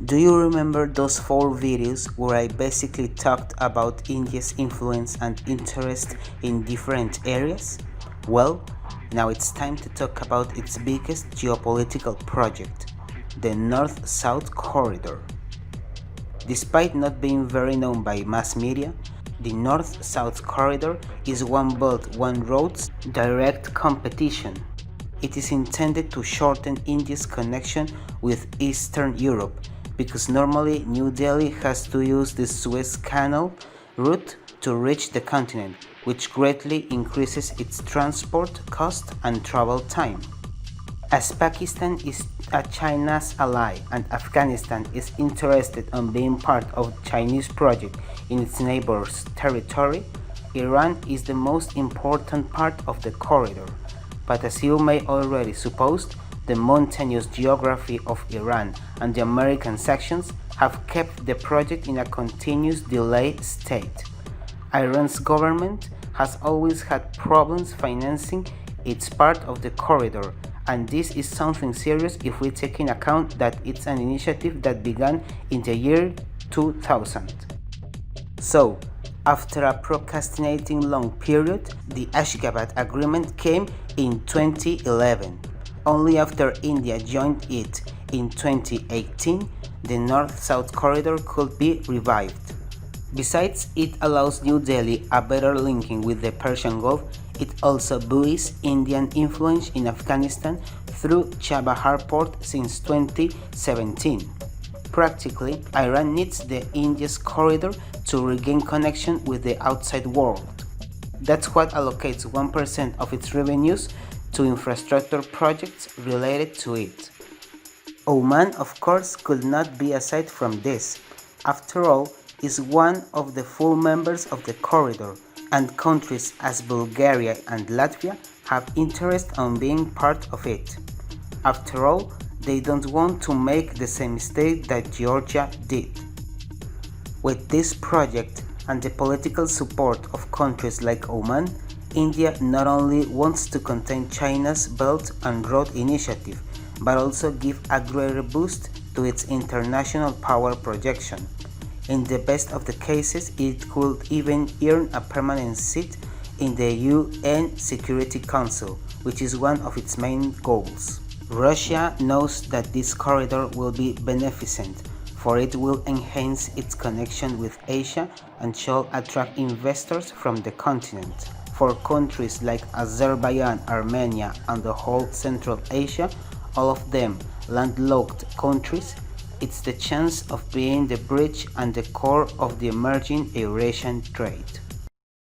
Do you remember those 4 videos where I basically talked about India's influence and interest in different areas? Well, now it's time to talk about its biggest geopolitical project, the North-South Corridor. Despite not being very known by mass media, the North-South Corridor is One Belt, One Road's direct competition. It is intended to shorten India's connection with Eastern Europe, because normally New Delhi has to use the Suez Canal route to reach the continent, which greatly increases its transport cost and travel time. As Pakistan is China's ally and Afghanistan is interested in being part of the Chinese project in its neighbor's territory, Iran is the most important part of the corridor. But as you may already suppose, the mountainous geography of Iran and the American sanctions have kept the project in a continuous delay state. Iran's government has always had problems financing its part of the corridor, and this is something serious if we take in account that it's an initiative that began in the year 2000. So, after a procrastinating long period, the Ashgabat Agreement came in 2011. Only after India joined it in 2018, the North-South Corridor could be revived. Besides, it allows New Delhi a better linking with the Persian Gulf. It also buoys Indian influence in Afghanistan through Chabahar port since 2017. Practically, Iran needs the India's corridor to regain connection with the outside world. That's what allocates 1% of its revenues to infrastructure projects related to it. Oman, of course, could not be aside from this. After all, is one of the full members of the corridor, and countries as Bulgaria and Latvia have interest in being part of it. After all, they don't want to make the same mistake that Georgia did. With this project and the political support of countries like Oman, India not only wants to contain China's Belt and Road Initiative, but also give a greater boost to its international power projection. In the best of the cases, it could even earn a permanent seat in the UN Security Council, which is one of its main goals. Russia knows that this corridor will be beneficent, for it will enhance its connection with Asia and shall attract investors from the continent. For countries like Azerbaijan, Armenia, and the whole Central Asia, all of them landlocked countries, it's the chance of being the bridge and the core of the emerging Eurasian trade.